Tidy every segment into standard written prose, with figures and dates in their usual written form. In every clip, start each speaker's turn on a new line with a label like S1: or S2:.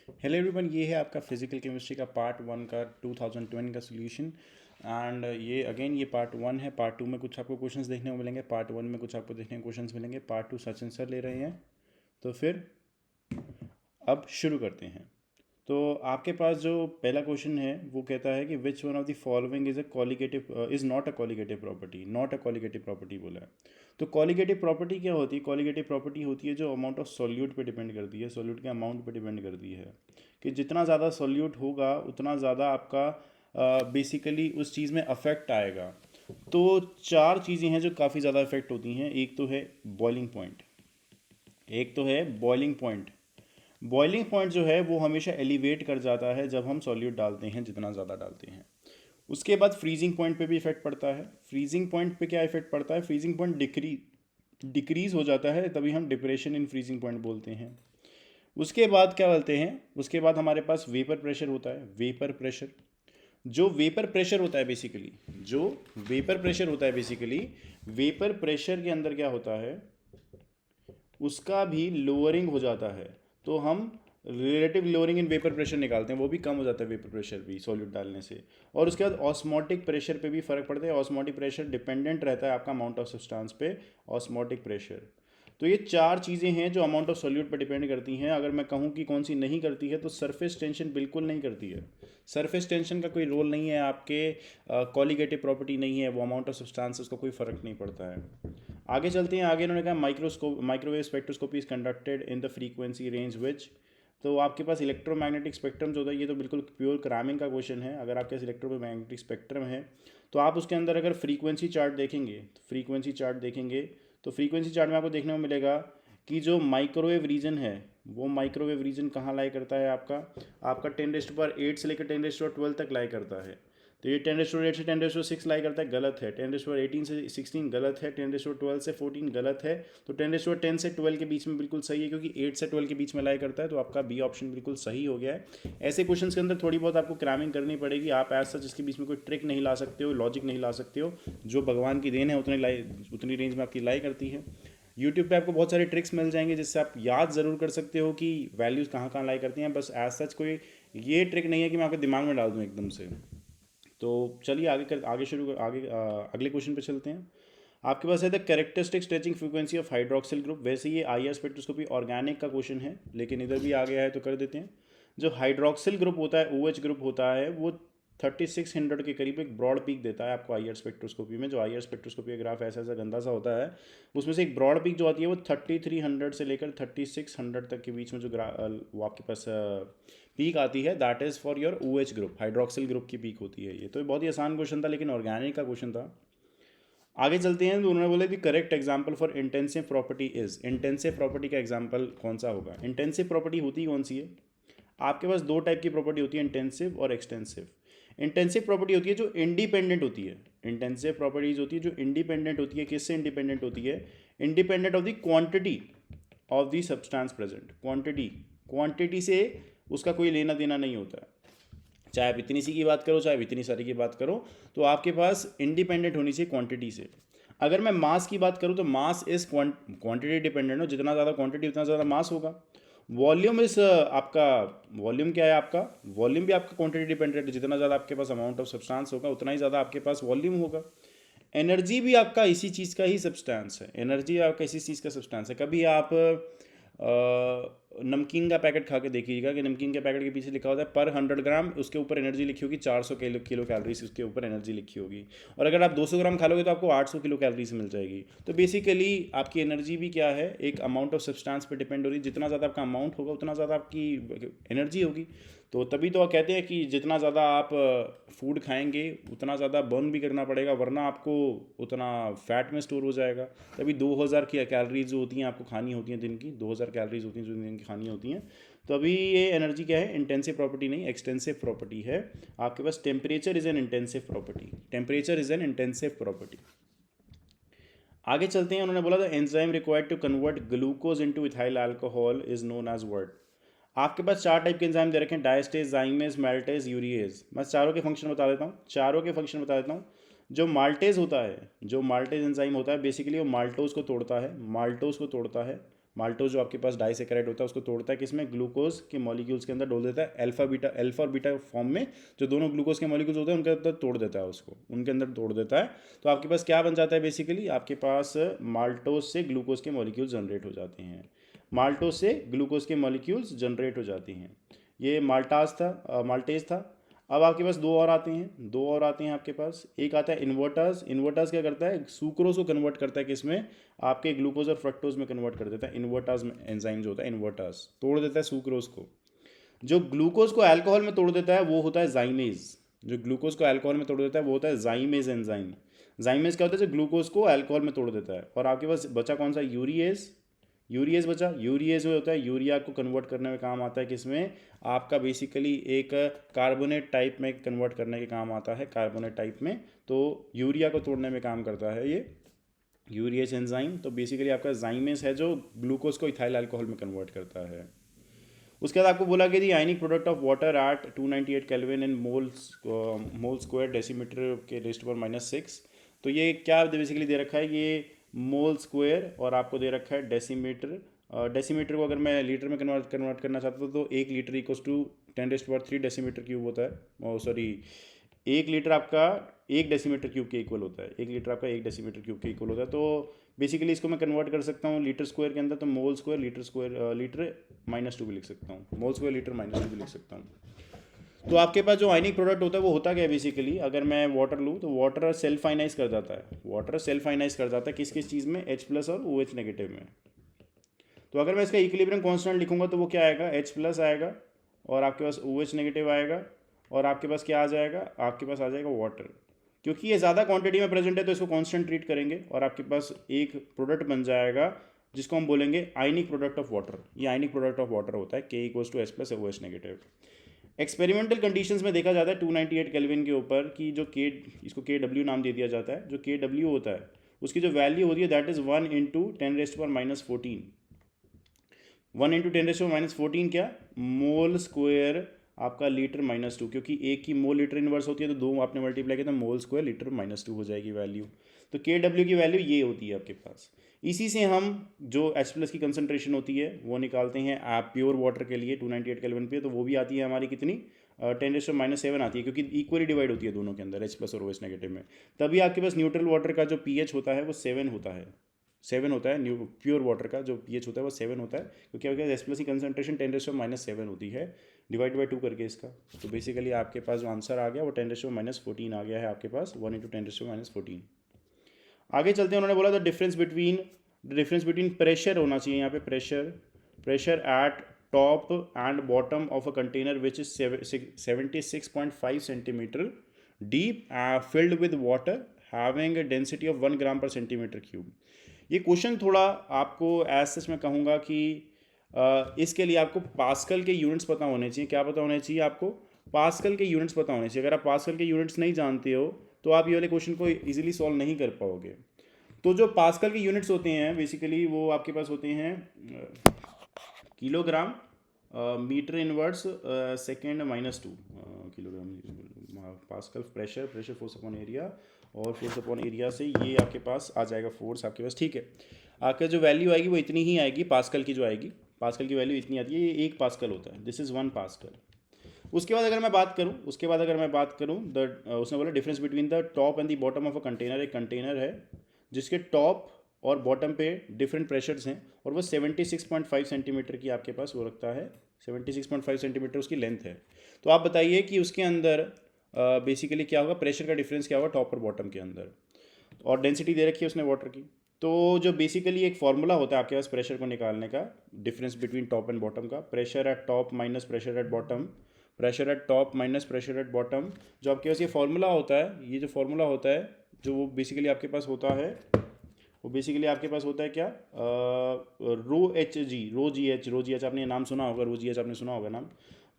S1: Hello everyone, ये है आपका फिजिकल केमिस्ट्री का पार्ट वन का 2020 का सोल्यूशन। एंड ये पार्ट वन है। पार्ट टू में कुछ आपको क्वेश्चंस देखने को मिलेंगे, पार्ट वन में कुछ आपको देखने को क्वेश्चंस मिलेंगे। पार्ट टू सचिन सर ले रहे हैं। तो फिर अब शुरू करते हैं। तो आपके पास जो पहला क्वेश्चन है वो कहता है कि which one of the following is a colligative is not a colligative property, not a colligative property बोला है। तो कॉलिगेटिव प्रॉपर्टी क्या होती है? कॉलिगेटिव प्रॉपर्टी होती है जो अमाउंट ऑफ सॉल्यूट पे डिपेंड करती है, सॉल्यूट के अमाउंट पे डिपेंड करती है कि जितना ज़्यादा सॉल्यूट होगा उतना ज़्यादा आपका बेसिकली उस चीज़ में अफेक्ट आएगा। तो चार चीज़ें हैं जो काफ़ी ज़्यादा इफेक्ट होती हैं। एक तो है बॉइलिंग पॉइंट, एक तो है बॉइलिंग पॉइंट। बॉइलिंग पॉइंट जो है वो हमेशा एलिवेट कर जाता है जब हम सॉल्यूट डालते हैं, जितना ज़्यादा डालते हैं। उसके बाद फ्रीजिंग पॉइंट पे भी इफेक्ट पड़ता है। फ्रीजिंग पॉइंट पे क्या इफेक्ट पड़ता है? फ्रीजिंग पॉइंट डिक्रीज हो जाता है, तभी हम डिप्रेशन इन फ्रीजिंग पॉइंट बोलते हैं। उसके बाद क्या बोलते हैं? उसके बाद हमारे पास वेपर प्रेशर होता है। वेपर प्रेशर, जो वेपर प्रेशर होता है बेसिकली, जो वेपर प्रेशर होता है बेसिकली, वेपर प्रेशर के अंदर क्या होता है, उसका भी लोअरिंग हो जाता है। तो हम relative lowering in vapour pressure निकालते हैं, वो भी कम हो जाता है वेपर प्रेशर भी सॉल्यूट डालने से। और उसके बाद ऑस्मोटिक प्रेशर पे भी फर्क पड़ता है। ऑस्मोटिक प्रेशर डिपेंडेंट रहता है आपका अमाउंट ऑफ सब्सटेंस पे, ऑस्मोटिक प्रेशर। तो ये चार चीज़ें हैं जो अमाउंट ऑफ सॉल्यूट पर डिपेंड करती हैं। अगर मैं कहूँ कि कौन सी नहीं करती है, तो सरफेस टेंशन बिल्कुल नहीं करती है। सरफेस टेंशन का कोई रोल नहीं है आपके, कॉलिगेटिव प्रॉपर्टी नहीं है वो, अमाउंट ऑफ सब्सटेंस उसका कोई फर्क नहीं पड़ता है। आगे चलते हैं। आगे इन्होंने कहा microwave spectroscopy is conducted in the frequency range विच। तो आपके पास इलेक्ट्रोमैग्नेटिक स्पेक्ट्रम जो होता है, ये तो बिल्कुल प्योर क्रामिंग का क्वेश्चन है। अगर आपके पास इलेक्ट्रोमैग्नेटिक स्पेक्ट्रम है तो आप उसके अंदर अगर फ्रीक्वेंसी चार्ट देखेंगे, तो फ्रीक्वेंसी चार्ट में आपको देखने को मिलेगा कि जो माइक्रोवेव रीजन है, वो माइक्रोवेव रीजन कहाँ लाई करता है? आपका 10⁸ से लेकर 10⁻12 तक लाई करता है। तो ये 10⁸8 से 10⁻6 लाई करता है, गलत है। 10⁻18 से 16 गलत है। 10⁻12 से 14 गलत है। तो 10⁻10 से 12 के बीच में बिल्कुल सही है, क्योंकि 8 से 12 के बीच में लाई करता है। तो आपका बी ऑप्शन बिल्कुल सही हो गया है। ऐसे क्वेश्चंस के अंदर थोड़ी बहुत आपको क्रैमिंग करनी पड़ेगी। आप एज सच इसके बीच में कोई ट्रिक नहीं ला सकते हो, लॉजिक नहीं ला सकते हो। जो भगवान की देन है उतनी रेंज में आपकी लाई करती है। यूट्यूब पे आपको बहुत सारे ट्रिक्स मिल जाएंगे जिससे आप याद ज़रूर कर सकते हो कि वैल्यूज़ कहाँ कहाँ लाई करती हैं। बस एज सच कोई ये ट्रिक नहीं है कि मैं आपके दिमाग में डाल दूँ एकदम से। तो चलिए अगले क्वेश्चन पे चलते हैं। आपके पास है the characteristic stretching frequency of hydroxyl group. वैसे ये आई आर स्पेक्ट्रोस्कोपी ऑर्गेनिक का क्वेश्चन है, लेकिन इधर भी आ गया है तो कर देते हैं। जो हाइड्रोक्सिल ग्रुप होता है, ओ एच ग्रुप होता है, वो 3600 के करीब एक ब्रॉड पीक देता है आपको आई आर स्पेक्ट्रोस्कोपी में। जो आई आर स्पेक्ट्रोस्कोपी का ग्राफ ऐसा ऐसा गंदा सा होता है, उसमें से एक ब्रॉड पीक जो आती है वो 3300 से लेकर 3600 तक के बीच में वो आपके पास पीक आती है, that is for your O H group, hydroxyl group की पीक होती है ये। तो बहुत ही आसान क्वेश्चन था, लेकिन ऑर्गेनिक का क्वेश्चन था। आगे चलते हैं। तो उन्होंने बोला कि correct example for intensive property is. Intensive property का एग्जाम्पल कौन सा होगा? इंटेंसिव प्रॉपर्टी होती कौन सी है? आपके पास दो टाइप की प्रॉपर्टी होती है, इंटेंसिव और एक्सटेंसिव। इंटेंसिव प्रॉपर्टी होती है जो इंडिपेंडेंट होती है। इंटेंसिव प्रॉपर्टीज होती है जो इंडिपेंडेंट होती है। किससे इंडिपेंडेंट होती है? Independent of the quantity of the substance present. Quantity से उसका कोई लेना देना नहीं होता है। चाहे आप इतनी सी की बात करो, चाहे आप इतनी सारी की बात करो, तो आपके पास इंडिपेंडेंट होनी चाहिए क्वांटिटी से। अगर मैं मास की बात करूँ तो मास इज क्वांटिटी डिपेंडेंट हो, जितना ज़्यादा क्वांटिटी उतना ज़्यादा मास होगा। वॉल्यूम इस आपका वॉल्यूम क्या है? आपका वॉल्यूम भी आपका क्वांटिटी डिपेंडेंट है। जितना ज़्यादा आपके पास अमाउंट ऑफ सब्सटेंस होगा उतना ही ज़्यादा आपके पास वॉल्यूम होगा। एनर्जी भी आपका इसी चीज़ का ही सब्सटेंस है। एनर्जी आपका इसी चीज़ का सब्सटेंस है। कभी आप नमकीन का पैकेट खा के देखिएगा कि नमकीन के पैकेट के पीछे लिखा होता है पर 100 ग्राम, उसके ऊपर एनर्जी लिखी होगी 400 किलो कैलोरीज, उसके ऊपर एनर्जी लिखी होगी। और अगर आप 200 ग्राम खा लोगे तो आपको 800 किलो कैलोरीज मिल जाएगी। तो बेसिकली आपकी एनर्जी भी क्या है? एक अमाउंट ऑफ सब्सटेंस पे डिपेंड हो रही है। जितना ज़्यादा आपका अमाउंट होगा उतना ज़्यादा आपकी एनर्जी होगी। तो तभी तो कहते हैं कि जितना ज़्यादा आप फूड खाएंगे उतना ज़्यादा बर्न भी करना पड़ेगा, वरना आपको उतना फैट में स्टोर हो जाएगा। तभी 2000 की कैलोरीज जो होती हैं आपको खानी होती हैं दिन की, 2000 कैलोरीज होती हैं जो दिन की खानी होती हैं। तो अभी ये एनर्जी क्या है? इंटेंसिव प्रॉपर्टी नहीं, एक्सटेंसिव प्रॉपर्टी है। आपके पास temperature is an intensive property. Temperature is an intensive property. आगे चलते हैं। उन्होंने बोला था enzyme required to convert glucose into ethyl alcohol is known as word. आपके पास चार टाइप के एंजाइम दे रखे हैं, डायस्टेज, जाइमेज, माल्टेज, यूरिएज। मैं चारों के फंक्शन बता देता हूँ, जो माल्टेज होता है, जो माल्टेज एंजाइम होता है, बेसिकली वो माल्टोज को तोड़ता है, माल्टोज जो आपके पास डाइसेकेराइड होता है उसको तोड़ता है किसमें, ग्लूकोज के मॉलिक्यूल्स के अंदर डाल देता है, अल्फा और बीटा फॉर्म में जो दोनों ग्लूकोज के मॉलिक्यूल्स होते हैं उनके अंदर तोड़ देता है, उसको उनके अंदर तोड़ देता है। तो आपके पास क्या बन जाता है, बेसिकली आपके पास माल्टोज से ग्लूकोज के मॉलिक्यूल्स जनरेट हो जाते हैं, माल्टोज से ग्लूकोज के मॉलिक्यूल्स जनरेट हो जाती हैं। ये माल्टेज था। अब आपके पास दो और आते हैं आपके पास। एक आता है इन्वर्टाज। इन्वर्टाज क्या करता है, सुक्रोज को कन्वर्ट करता है किसमें, आपके ग्लूकोज और फ्रक्टोज में कन्वर्ट कर देता है। इन्वर्टाज एंजाइम जो होता है, इन्वर्टाज तोड़ देता है सुक्रोज को। जो ग्लूकोज को अल्कोहल में तोड़ देता है वो होता है जाइमेज। जो ग्लूकोज को अल्कोहल में तोड़ देता है वो होता है जाइमेज एंजाइम। जाइमेज क्या होता है, जो ग्लूकोज को अल्कोहल में तोड़ देता है। और आपके पास बचा कौन सा, यूरिएज बचा। यूरिएज जो होता है यूरिया को कन्वर्ट करने में काम आता है किसमें, आपका बेसिकली एक कार्बोनेट टाइप में कन्वर्ट करने के काम आता है, कार्बोनेट टाइप में। तो यूरिया को तोड़ने में काम करता है ये यूरिएज एंजाइम। तो बेसिकली आपका जाइमेज है जो ग्लूकोज को इथाइल अल्कोहल में कन्वर्ट करता है। उसके बाद आपको बोला कि the ionic product of water at 298 kelvin in mole square decimetre के रेस्ट पर -6। तो ये क्या बेसिकली दे रखा है, ये मोल स्क्वायर और आपको दे रखा है डेसीमीटर। डेसीमीटर को अगर मैं लीटर में कन्वर्ट करना चाहता हूँ तो 1 litre equals to 10⁻³ decimetre cube होता है। सॉरी, 1 लीटर आपका 1 डेसीमीटर क्यूब के इक्वल होता है। 1 लीटर आपका 1 डेसीमीटर क्यूब के इक्वल होता है। तो बेसिकली इसको मैं कन्वर्ट कर सकता हूँ लीटर स्क्वायर के अंदर, तो मोल स्क्वायर लीटर -2 भी लिख सकता हूँ, मोल स्क्वायर लीटर -2 भी लिख सकता हूँ। तो आपके पास जो आयनिक प्रोडक्ट होता है वो होता क्या है, बेसिकली अगर मैं वाटर लूँ तो वाटर सेल्फ आयनाइज कर जाता है, किस किस चीज़ में, H+ और OH नेगेटिव में। तो अगर मैं इसका इक्विलिब्रियम कांस्टेंट लिखूंगा तो वो क्या आएगा, H+ आएगा और आपके पास OH नेगेटिव आएगा और आपके पास क्या आ जाएगा, आपके पास आ जाएगा वाटर। क्योंकि ये ज़्यादा क्वांटिटी में प्रेजेंट है तो इसको कांस्टेंट ट्रीट करेंगे और आपके पास एक प्रोडक्ट बन जाएगा जिसको हम बोलेंगे आयनिक प्रोडक्ट ऑफ वाटर। ये आयनिक प्रोडक्ट ऑफ वाटर होता है, K = H+ OH negative. Experimental conditions में देखा जाता है 298 केल्विन के ऊपर कि जो इसको KW नाम दे दिया जाता है। जो KW होता है उसकी जो वैल्यू होती है दैट इज़ 1 × 10⁻⁻14। 1 × 10⁻⁻14 क्या, मोल स्क्वायर आपका लीटर -2, क्योंकि एक की मोल लीटर इनवर्स होती है तो 2 आपने मल्टीप्लाई किया तो मोल स्क्वायर लीटर -2 हो जाएगी वैल्यू। तो KW की वैल्यू ये होती है आपके पास। इसी से हम जो H+ की कंसनट्रेशन होती है वो निकालते हैं आप प्योर वाटर के लिए 298 केल्विन पे, तो वो भी आती है हमारी कितनी, 10⁻⁷ आती है, क्योंकि इक्वली डिवाइड होती है दोनों के अंदर, H+ और OH नेगेटिव में। तभी आपके पास न्यूट्रल वाटर का जो pH होता है वो 7 होता है, 7 होता है। प्योर वाटर का जो pH होता है वो 7 होता है, क्योंकि आपके H+ की कंसनट्रेशन 10⁻⁷ होती है, डिवाइड बाई 2 करके इसका। तो बेसिकली आपके पास जो आंसर आ गया वो 10⁻⁻14 आ गया है आपके पास, 1 × 10⁻⁻14। आगे चलते हैं, उन्होंने बोला द डिफरेंस बिटवीन प्रेशर होना चाहिए यहाँ पे, pressure at top and bottom of a container which is 76.5 centimetre deep filled with water having a density of 1 ग्राम पर सेंटीमीटर क्यूब। ये क्वेश्चन थोड़ा आपको एज सच मैं कहूँगा कि इसके लिए आपको पास्कल के यूनिट्स पता होने चाहिए। क्या पता होने चाहिए आपको, पास्कल के यूनिट्स पता होने चाहिए। अगर आप पास्कल के यूनिट्स नहीं जानते हो तो आप ये वाले क्वेश्चन को इजीली सॉल्व नहीं कर पाओगे। तो जो पास्कल के यूनिट्स होते हैं बेसिकली वो आपके पास होते हैं kilogram metre inverse second -2 kilogram pascal. Pressure force upon area, और फोर्स अपॉन एरिया से ये आपके पास आ जाएगा फोर्स आपके पास, ठीक है। आपका जो वैल्यू आएगी वो इतनी ही आएगी, पास्कल की जो आएगी, पास्कल की वैल्यू इतनी आती है, ये 1 पास्कल होता है, दिस इज़ 1 पास्कल। उसके बाद अगर मैं बात करूँ उसने बोला difference between the top and the bottom of a container. एक कंटेनर है जिसके टॉप और बॉटम पे डिफरेंट प्रेशर्स हैं और वो 76.5 सेंटीमीटर की आपके पास वो रखता है, 76.5 सेंटीमीटर उसकी लेंथ है। तो आप बताइए कि उसके अंदर बेसिकली क्या होगा, प्रेशर का डिफरेंस क्या होगा टॉप और बॉटम के अंदर, और डेंसिटी दे रखी है उसने वाटर की। तो जो बेसिकली एक फॉर्मूला होता है आपके पास प्रेशर को निकालने का, difference between top and bottom का, pressure at top minus pressure at bottom, pressure at top minus pressure at bottom. जो आपके पास ये फॉर्मूला होता है, ये जो फॉर्मूला होता है जो वो बेसिकली आपके पास होता है, वो बेसिकली आपके पास होता है क्या, रो जी एच आपने नाम सुना होगा, रो जी एच आपने सुना होगा नाम।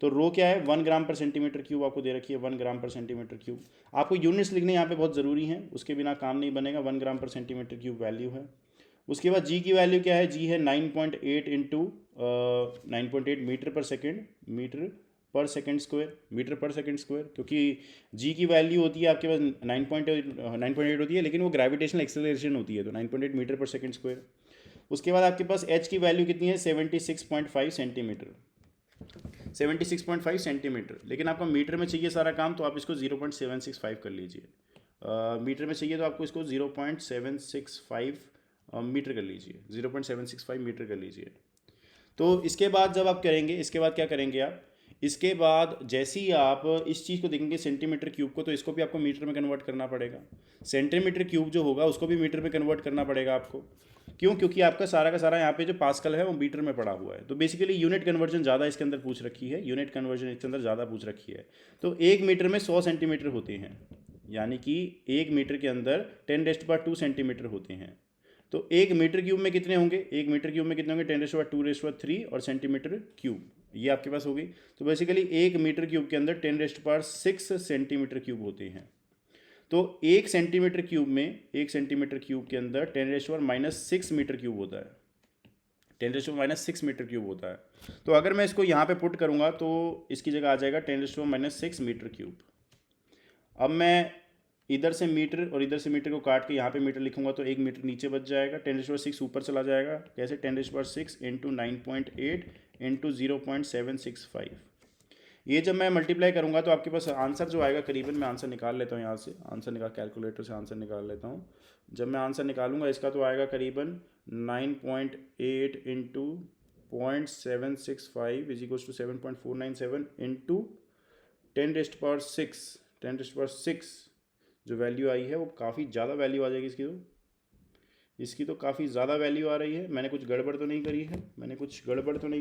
S1: तो रो क्या है, 1 ग्राम पर सेंटीमीटर क्यूब आपको दे रखी है, 1 ग्राम पर सेंटीमीटर क्यूब। आपको यूनिट्स लिखने यहाँ पे बहुत ज़रूरी है, उसके बिना काम नहीं बनेगा। 1 ग्राम पर सेंटीमीटर क्यूब वैल्यू है। उसके बाद जी की वैल्यू क्या है, जी है 9.8 इंटू 9.8 मीटर पर सेकेंड, मीटर पर सेकेंड स्क्वायर, क्योंकि जी की वैल्यू होती है आपके पास 9.8 होती है, लेकिन वो ग्रेविटेशनल एक्सेलरेशन होती है, तो 9.8 मीटर पर सेकेंड स्क्वायर। उसके बाद आपके पास h की वैल्यू कितनी है 76.5 सेंटीमीटर, 76.5 सेंटीमीटर। लेकिन आपको मीटर में चाहिए सारा काम, तो आप इसको 0.765 कर लीजिए। मीटर में चाहिए तो आपको इसको 0.765 मीटर कर लीजिए, 0.765 मीटर कर लीजिए। तो इसके बाद जब आप करेंगे, इसके बाद क्या करेंगे आप, इसके बाद जैसे ही आप इस चीज़ को देखेंगे सेंटीमीटर क्यूब को, तो इसको भी आपको मीटर में कन्वर्ट करना पड़ेगा। सेंटीमीटर क्यूब जो होगा उसको भी मीटर में कन्वर्ट करना पड़ेगा आपको। क्यों? क्योंकि आपका सारा का सारा यहाँ पे जो पास्कल है वो मीटर में पड़ा हुआ है। तो बेसिकली यूनिट कन्वर्जन ज़्यादा इसके अंदर पूछ रखी है, यूनिट कन्वर्जन इसके अंदर ज़्यादा पूछ रखी है। तो 1 मीटर में 100 सेंटीमीटर होते हैं, यानी कि 1 मीटर के अंदर 10⁻² सेंटीमीटर होते हैं। तो 1 मीटर क्यूब में कितने होंगे, 1 मीटर क्यूब में कितने होंगे 10⁻²3 और सेंटीमीटर क्यूब, ये आपके पास होगी। तो बेसिकली 1 मीटर क्यूब के अंदर 10⁻6 सेंटीमीटर क्यूब होते हैं। तो 1 सेंटीमीटर क्यूब में, 1 सेंटीमीटर क्यूब के अंदर 10⁻⁻6 मीटर क्यूब होता है, 10⁻⁻6 मीटर क्यूब होता है। तो अगर मैं इसको यहाँ पे पुट करूँगा तो इसकी जगह आ जाएगा 10⁻6 मीटर क्यूब। अब मैं इधर से मीटर और इधर से मीटर को काट के यहाँ पे मीटर लिखूंगा तो 1 मीटर नीचे बच जाएगा, 10⁻6 ऊपर चला जाएगा। कैसे? 10⁻6 इंटू 9.8 इंटू 0.765। ये जब मैं मल्टीप्लाई करूँगा तो आपके पास आंसर जो आएगा करीबन, मैं आंसर निकाल लेता हूँ यहाँ से, आंसर निकाल कैलकुलेटर से आंसर निकाल लेता हूँ। जब मैं आंसर निकालूंगा इसका तो आएगा करीबन 9.8 into 0.765 is equals to 7.497 into 10⁻6 जो वैल्यू आई है वो काफ़ी ज़्यादा वैल्यू आ जाएगी इसकी तो काफ़ी ज़्यादा वैल्यू आ रही है। मैंने कुछ गड़बड़ तो नहीं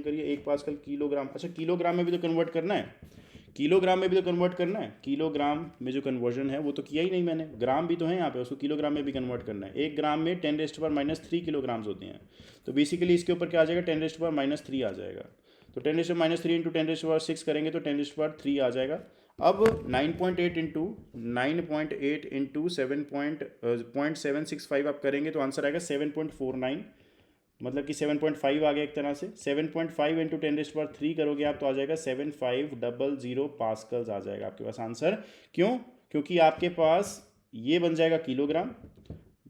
S1: करी है, एक पास्कल किलोग्राम, अच्छा किलोग्राम में भी तो कन्वर्ट करना है, किलोग्राम में भी तो कन्वर्ट करना है। किलोग्राम में जो कन्वर्जन है वो तो किया ही नहीं मैंने, ग्राम भी तो है यहाँ पे, उसको किलोग्राम में भी कन्वर्ट करना है। 1 ग्राम में 10⁻³ किलोग्राम्स होते हैं। तो बेसिकली इसके ऊपर क्या आ जाएगा 10⁻³ आ जाएगा। तो 10⁻³ इंटू 10⁻6 करेंगे तो 10⁻³ आ जाएगा। अब 9.8 इंटू 0.765 आप करेंगे तो आंसर आएगा 7.49, मतलब कि 7.5 आ गया एक तरह से। 7.5 इंटू 10⁻³ करोगे आप तो आ जाएगा 7500 पास्कल्स आ जाएगा आपके पास आंसर। क्यों? क्योंकि आपके पास ये बन जाएगा किलोग्राम,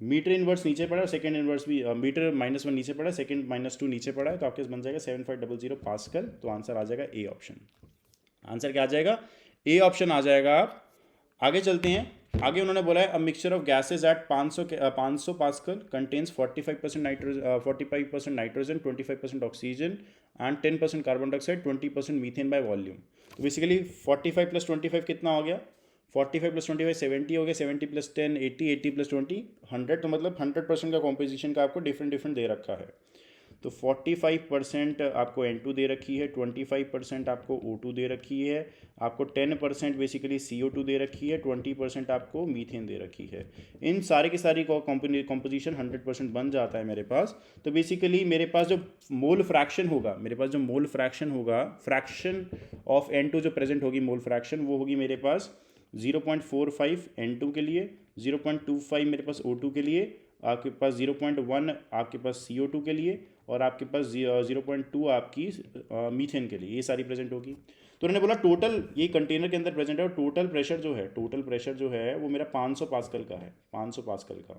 S1: मीटर इनवर्स नीचे पड़ा है, सेकंड इनवर्स भी, मीटर -1 नीचे पड़ा है, सेकंड -2 नीचे पड़ा है, तो आपके पास बन जाएगा 7500 पास्कल। तो आंसर आ जाएगा ए ऑप्शन। आंसर क्या आ जाएगा? ए ऑप्शन आ जाएगा। आप आगे चलते हैं। आगे उन्होंने बोला है a mixture of gases eight 500 pascal contains 45% nitrogen, 25% oxygen and 10% carbon dioxide, 20% methane by volume. तो बेसिकली 45 + 25 कितना हो गया? 45 + 25 70 हो गया, 70 + 10 80, 80 + 20 100। तो मतलब 100% का कॉम्पोजिशन का आपको डिफरेंट दे रखा है। तो 45% आपको N2 दे रखी है, 25% आपको O2 दे रखी है, आपको 10% बेसिकली CO2 दे रखी है, 20% आपको मीथेन दे रखी है। इन सारे की सारी कॉम्पोजिशन 100% बन जाता है मेरे पास। तो बेसिकली मेरे पास जो मोल फ्रैक्शन होगा, फ्रैक्शन ऑफ N2 जो प्रेजेंट होगी, मोल फ्रैक्शन, वो होगी मेरे पास 0.45 N2 के लिए, 0.25 मेरे पास O2 के लिए, आपके पास 0.1 आपके पास CO2 के लिए, और आपके पास 0.2 आपकी मीथेन के लिए, ये सारी प्रेजेंट होगी। तो उन्होंने बोला टोटल ये कंटेनर के अंदर प्रेजेंट है, और टोटल प्रेशर जो है वो मेरा 500 पास्कल का है, 500 पास्कल का।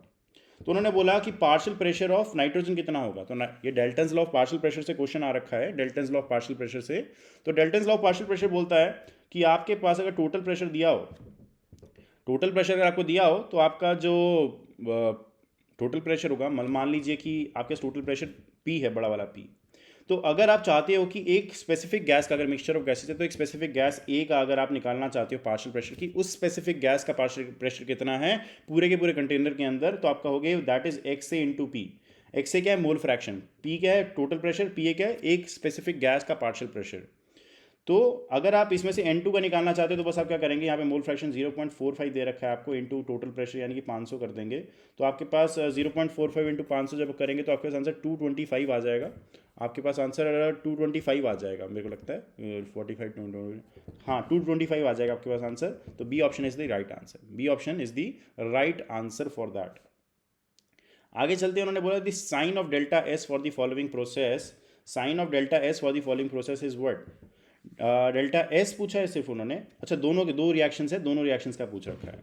S1: तो उन्होंने बोला कि पार्शियल प्रेशर ऑफ नाइट्रोजन कितना होगा। तो ये Dalton's law of partial pressure से क्वेश्चन आ रखा है, Dalton's law of partial pressure से। तो Dalton's law of partial pressure बोलता है कि आपके पास अगर टोटल प्रेशर दिया हो, टोटल प्रेशर अगर आपको दिया हो, तो आपका जो टोटल प्रेशर होगा, मान लीजिए कि आपके टोटल प्रेशर P है, बड़ा वाला P। तो अगर आप चाहते हो कि एक स्पेसिफिक गैस का, अगर मिक्सचर ऑफ गैसेस है तो एक स्पेसिफिक गैस A का अगर आप निकालना चाहते हो पार्शियल प्रेशर की, उस स्पेसिफिक गैस का पार्शियल प्रेशर कितना है पूरे के पूरे कंटेनर के अंदर, तो आपका हो गया that is XA into P। XA क्या है? Mole fraction. P क्या है? Total pressure. PA क्या है? एक स्पेसिफिक गैस का पार्शियल प्रेशर। तो अगर आप इसमें से N2 का निकालना चाहते हो तो बस आप क्या करेंगे, यहाँ पे मोल फ्रैक्शन 0.45 दे रखा है आपको, इंटू टोटल प्रेशर यानी कि 500 कर देंगे। तो आपके पास 0.45 इंटू 500 जब करेंगे तो आपके पास आंसर 225 आ जाएगा। आपके पास आंसर 225 आ जाएगा, मेरे को लगता है 45 हाँ 225 आ जाएगा आपके पास आंसर। तो B option is the right answer, B option is the right answer for that. आगे चलते हैं। उन्होंने बोला the sign of delta S for the following process, sign of delta S for the following process is what? Delta S पूछा है सिर्फ उन्होंने। अच्छा, दोनों के दो रिएक्शंस है, दोनों रिएक्शंस का पूछ रखा है।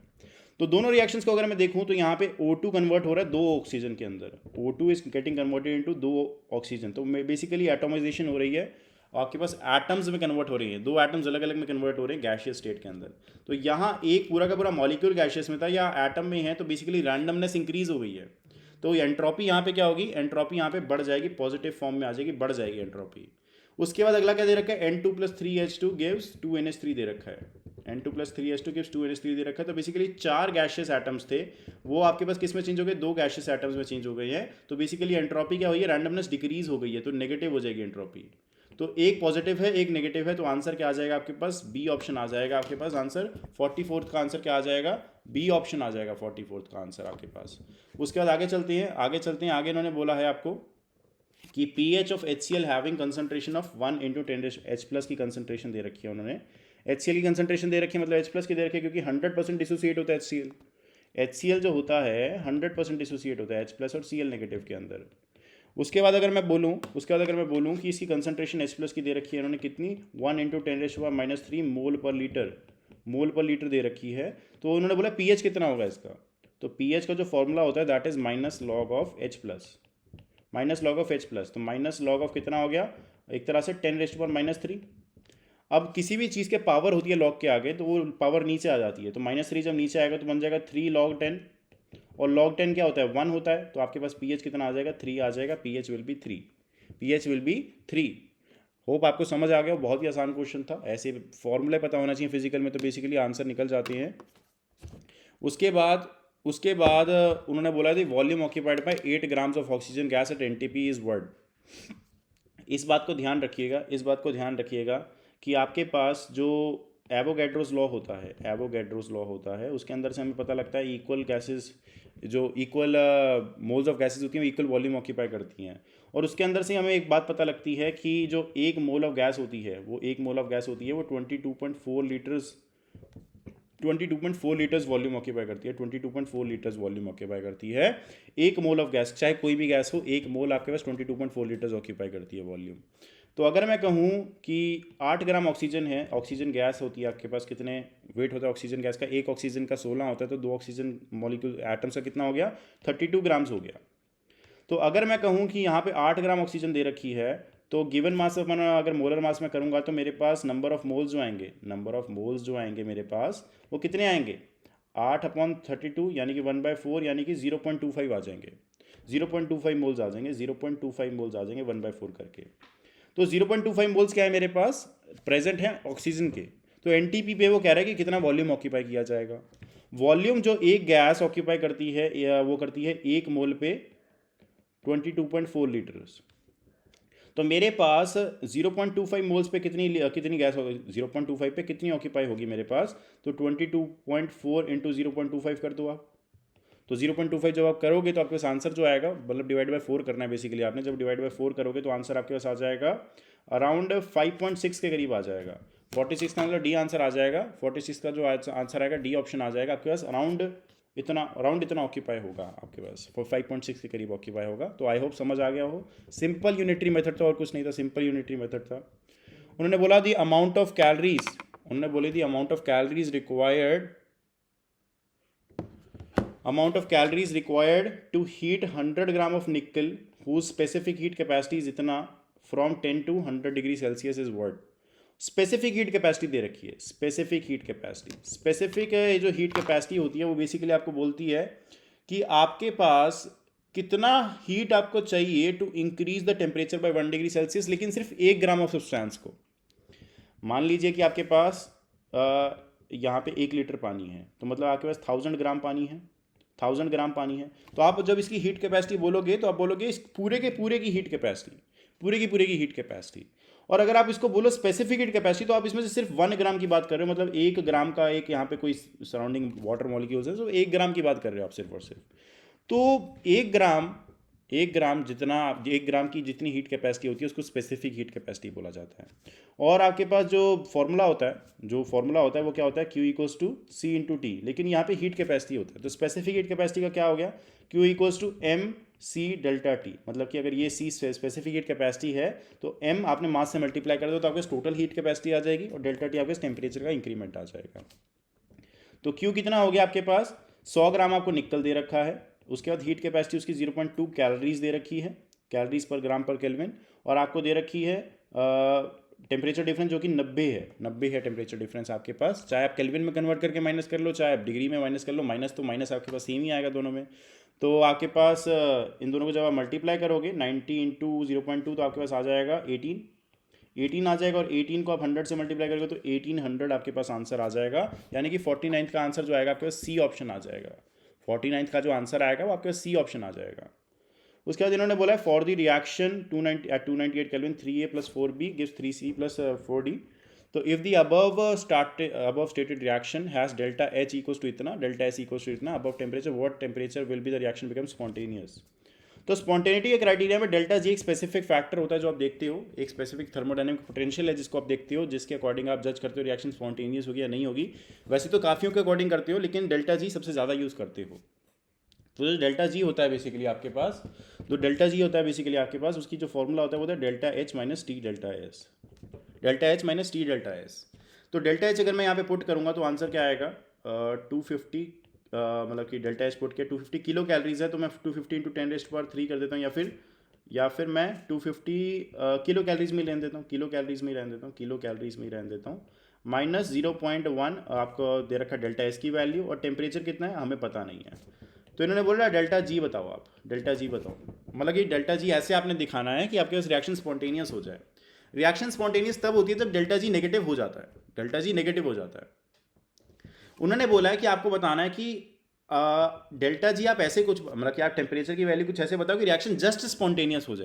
S1: तो दोनों रिएक्शंस को अगर मैं देखूं तो यहाँ पे O2 कन्वर्ट हो रहा है 2 ऑक्सीजन के अंदर, O2 is getting converted into 2 oxygen, तो बेसिकली एटोमाइजेशन हो रही है, आपके पास एटम्स में कन्वर्ट हो रही है, 2 एटम्स अलग अलग में कन्वर्ट हो रहे हैं गैशियस स्टेट के अंदर। तो यहाँ एक पूरा का पूरा मॉलिक्यूल गैशियस में था या एटम में है, तो बेसिकली रैंडमनेस इंक्रीज हो गई है, तो एंट्रोपी यहाँ पे क्या होगी, एंट्रोपी यहाँ पे बढ़ जाएगी, पॉजिटिव फॉर्म में आ जाएगी, बढ़ जाएगी एंट्रोपी। उसके बाद अगला क्या दे रखा है, N2+3H2 गिव्स 2NH3 दे रखा है, N2+3H2 गिव्स 2NH3 दे रखा है। तो बेसिकली 4 गैशियस एटम्स थे, वो आपके पास किस में चेंज हो गए, 2 गैशियस एटम्स में चेंज हो गए हैं। तो बेसिकली एंट्रोपी क्या हुई है, रैंडमनेस डिक्रीज हो गई है, तो नेगेटिव हो जाएगी एंट्रोपी। तो एक पॉजिटिव है एक नेगेटिव है, तो आंसर क्या आ जाएगा आपके पास, बी ऑप्शन आ जाएगा आपके पास आंसर। 44th का आंसर क्या आ जाएगा, बी ऑप्शन आ जाएगा 44th का आंसर आपके पास। उसके बाद आगे चलते हैं, आगे इन्होंने बोला है आपको कि pH of HCl having concentration of 1 × 10H+ की कंसंट्रेशन दे रखी है उन्होंने। HCl की कंसंट्रेशन दे रखी है, मतलब H+ की दे रखी है, क्योंकि 100% डिसोसिएट होता है HCl। HCl जो होता है 100% डिसोसिएट होता है H+ और Cl नेगेटिव के अंदर। उसके बाद अगर मैं बोलूँ कि इसकी कंसंट्रेशन H+ की दे रखी है इन्होंने कितनी, 1 × 10⁻³ मोल पर लीटर दे रखी है। तो उन्होंने बोला pH कितना होगा इसका, तो pH का जो फॉर्मूला होता है that is -log of H+, -log of H+, तो -log ऑफ कितना हो गया, एक तरह से 10⁻³ अब किसी भी चीज़ के पावर होती है लॉग के आगे, तो वो पावर नीचे आ जाती है, तो -3 जब नीचे आएगा तो बन जाएगा 3 log 10, और log 10 क्या होता है, 1 होता है, तो आपके पास pH कितना आ जाएगा, 3 आ जाएगा, pH विल बी 3। होप आपको समझ आ गया, बहुत ही आसान क्वेश्चन था, ऐसे फॉर्मूले पता होना चाहिए फिजिकल में, तो बेसिकली आंसर निकल जाते हैं। उसके बाद उन्होंने बोला थी volume occupied by 8 grams of oxygen gas at NTP is word. इस बात को ध्यान रखिएगा कि आपके पास जो एवोगैड्रोस लॉ होता है उसके अंदर से हमें पता लगता है इक्वल गैसेस, जो इक्वल मोल्स ऑफ गैसेस होती हैं इक्वल वॉल्यूम ऑक्यूपाई करती हैं। और उसके अंदर से हमें एक बात पता लगती है कि जो एक मोल ऑफ गैस होती है वो 22.4 लीटर्स वॉल्यूम ऑक्यूपाई करती है, 22.4 लीटर्स वॉल्यूम ऑक्यूपाई करती है। एक मोल ऑफ गैस, चाहे कोई भी गैस हो, एक मोल आपके पास 22.4 लीटर्स ऑक्यूपाई करती है वॉल्यूम। तो अगर मैं कहूँ कि 8 ग्राम ऑक्सीजन है, ऑक्सीजन गैस होती है आपके पास, कितने वेट होता है ऑक्सीजन गैस का, एक ऑक्सीजन का 16 होता है, तो 2 ऑक्सीजन मॉलिक्यूल एटम्स का कितना हो गया, 32 ग्राम्स हो गया। तो अगर मैं कहूँ कि यहाँ पे 8 ग्राम ऑक्सीजन दे रखी है, तो गिवन मास अपन अगर मोलर मास में करूँगा तो मेरे पास नंबर ऑफ मोल्स जो आएंगे मेरे पास वो कितने आएंगे, 8/32 यानी कि 1/4 यानी कि 0.25 आ जाएंगे, 0.25 मोल्स आ जाएंगे, 0.25 मोल्स आ जाएंगे 1/4 करके। तो 0.25 मोल्स क्या है मेरे पास प्रेजेंट है ऑक्सीजन के। तो NTP पे वो कह रहा है कि कितना वॉल्यूम ऑक्यूपाई किया जाएगा। वॉल्यूम जो एक गैस ऑक्यूपाई करती है वो करती है एक मोल पे 22.4 लीटर्स। तो मेरे पास 0.25 मोल्स पे कितनी गैस होगी, 0.25 पे कितनी ऑक्यूपाई होगी मेरे पास, तो 22.4 × 0.25 कर दो आप। तो 0.25 जब आप करोगे तो आपके पास आंसर जो आएगा, मतलब डिवाइड बाय 4 करना है बेसिकली आपने, जब डिवाइड बाय 4 करोगे तो आंसर आपके पास आ जाएगा अराउंड 5.6 के करीब आ जाएगा। 46 का मतलब डी आंसर आ जाएगा, 46 का जो आंसर आएगा डी ऑप्शन आ जाएगा आपके पास। अराउंड इतना ऑक्यूपाई होगा आपके पास, 5.6 के करीब ऑक्यूपाई होगा। तो आई होप समझ आ गया हो, सिंपल यूनिटरी मेथड था और कुछ नहीं था, सिंपल यूनिटरी मेथड था। उन्होंने बोला the amount of calories required to heat 100 gram of nickel whose specific heat capacity is इतना from 10 to 100 degree Celsius is word. Specific heat capacity दे रखी है, स्पेसिफिक जो हीट कैपेसिटी होती है वो बेसिकली आपको बोलती है कि आपके पास कितना हीट आपको चाहिए to increase the temperature by 1 degree Celsius, लेकिन सिर्फ 1 ग्राम ऑफ सब्सटेंस को। मान लीजिए कि आपके पास यहाँ पे 1 लीटर पानी है, तो मतलब आपके पास 1000 ग्राम पानी है, 1000 ग्राम पानी है। तो आप जब इसकी हीट कैपेसिटी बोलोगे तो आप बोलोगे इस पूरे की हीट कैपेसिटी, और अगर आप इसको बोलो स्पेसिफिक हीट कैपेसिटी तो आप इसमें से सिर्फ 1 ग्राम की बात कर रहे हो, मतलब 1 ग्राम का एक यहाँ पे कोई सराउंडिंग वाटर मॉलिक्यूल्स है, तो 1 ग्राम की बात कर रहे हो आप सिर्फ और सिर्फ। तो 1 ग्राम की जितनी हीट कैपेसिटी होती है उसको स्पेसिफिक हीट कैपेसिटी बोला जाता है। और आपके पास जो फॉर्मूला होता है वो क्या होता है, Q = C × T, लेकिन यहाँ पे हीट कैपेसिटी होता है। तो स्पेसिफिक हीट कैपेसिटी का क्या हो गया, Q = mc∆T, मतलब कि अगर ये C स्पेसिफिक हीट कैपेसिटी है तो m आपने मास से मल्टीप्लाई कर दो तो आपके टोटल हीट कैपेसिटी आ जाएगी, और ∆T आपके टेम्परेचर का इंक्रीमेंट आ जाएगा। तो Q कितना हो गया आपके पास 100 ग्राम आपको निकल दे रखा है। उसके बाद हीट कैपेसिटी उसकी 0.2 कैलोरीज दे रखी है, कैलोरीज पर ग्राम पर केल्विन, और आपको दे रखी है टेम्परेचर डिफरेंस जो कि 90 है टेम्परेचर डिफरेंस आपके पास। चाहे आप केल्विन में कन्वर्ट करके माइनस कर लो, चाहे आप डिग्री में माइनस कर लो, माइनस तो माइनस आपके पास सेम ही आएगा दोनों में। तो आपके पास इन दोनों को जब आप मल्टीप्लाई करोगे 90 इंटू 0.2 तो आपके पास आ जाएगा 18 आ जाएगा, और 18 को आप 100 से मल्टीप्लाई करोगे तो 1800 आपके पास आंसर आ जाएगा। यानी कि 49th का आंसर जो आएगा आपके पास सी ऑप्शन आ जाएगा। 49th का जो आंसर आएगा वो आपके पास सी ऑप्शन आ जाएगा। उसके बाद इन्होंने बोला है for the reaction 298 kelvin 3a + 4b gives 3c + 4d। तो if the above stated reaction has delta H equals to इतना, डेल्टा एस इक्वल्स टू इतना above temperature, what temperature will be the reaction become spontaneous. तो spontaneity के criteria में delta G एक specific factor होता है जो आप देखते हो, एक स्पेसिफिक थर्मोडायनेमिक पोटेंशियल है जिसको आप देखते हो, जिसके अकॉर्डिंग आप जज करते हो रिएक्शन स्पॉन्टेनियस होगी या नहीं होगी। वैसे तो काफ़ियों के अकॉर्डिंग करते हो, लेकिन डेल्टा जी सबसे ज़्यादा यूज़ करते हो। तो जो डेल्टा जी होता है बेसिकली आपके पास, उसकी जो फॉर्मूला होता है वो होता है delta H minus T delta S, delta H minus T delta S. तो डेल्टा एच अगर मैं यहाँ पे पुट करूँगा तो आंसर क्या आएगा, 250, मतलब कि डेल्टा एच पुट के 250 किलो कैलोरीज है, तो मैं 250 इंटू 10⁻³ कर देता हूँ, या फिर मैं 250 किलो कैलोरीज में रहने देता हूँ, किलो कैलोरीज में रहने देता हूँ, माइनस 0.1 आपको दे रखा डेल्टा एस की वैल्यू, और टेम्परेचर कितना है हमें पता नहीं है। तो इन्होंने बोला डेल्टा जी बताओ, आप डेल्टा जी बताओ। मतलब कि डेल्टा जी ऐसे आपने दिखाना है कि आपके पास रिएक्शन स्पॉन्टेनियस हो जाए। रिएक्शन स्पॉन्टेनियस तब होती है जब डेल्टा जी नेगेटिव हो जाता है, उन्होंने बोला है कि आपको बताना है कि डेल्टा जी आप ऐसे कुछ, मतलब कि आप टेम्परेचर की वैल्यू कुछ ऐसे बताओ कि रिएक्शन जस्ट स्पॉन्टेनियस हो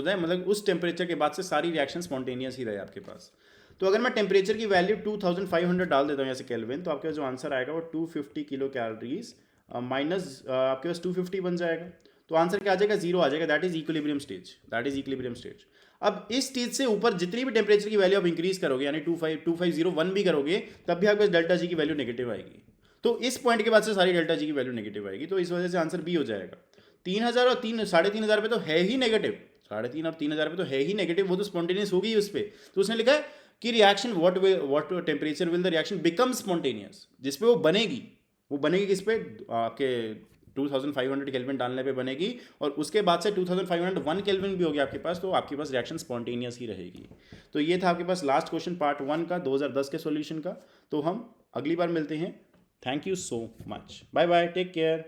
S1: जाए, मतलब उस टेम्परेचर के बाद से सारी रिएक्शन स्पॉन्टेनियस ही रहे आपके पास। तो अगर मैं टेम्परेचर की वैल्यू 2500 डाल देता हूँ ऐसे केल्विन, तो आपके पास जो आंसर आएगा वो 250 किलो कैलोरीज माइनस आपके पास 250 बन जाएगा। तो आंसर क्या आ जाएगा, 0 आ जाएगा। That is equilibrium stage. अब इस स्टेज से ऊपर जितनी भी टेम्परेचर की वैल्यू आप इंक्रीज करोगे, यानी 2501 भी करोगे, तब भी आपके पास डेल्टा जी की वैल्यू नेगेटिव आएगी। तो इस पॉइंट के बाद से सारी डेल्टा जी की वैल्यू नेगेटिव आएगी, तो इस वजह से आंसर बी हो जाएगा। 3000 और 3500 पे तो है ही नेगेटिव, 3500 और 3000 पे तो है ही नेगेटिव, वो तो स्पॉन्टेनियस होगी उस पर। तो उसने लिखा है कि reaction what temperature will the reaction become spontaneous, जिस पे वो बनेगी किस पे, आपके 2500 केल्विन डालने पे बनेगी, और उसके बाद से 2501 केल्विन भी हो गया आपके पास, तो आपके पास रिएक्शन स्पॉन्टेनियस ही रहेगी। तो ये था आपके पास लास्ट क्वेश्चन पार्ट 1 का 2010 के सॉल्यूशन का। तो हम अगली बार मिलते हैं। Thank you so much, bye bye, take care.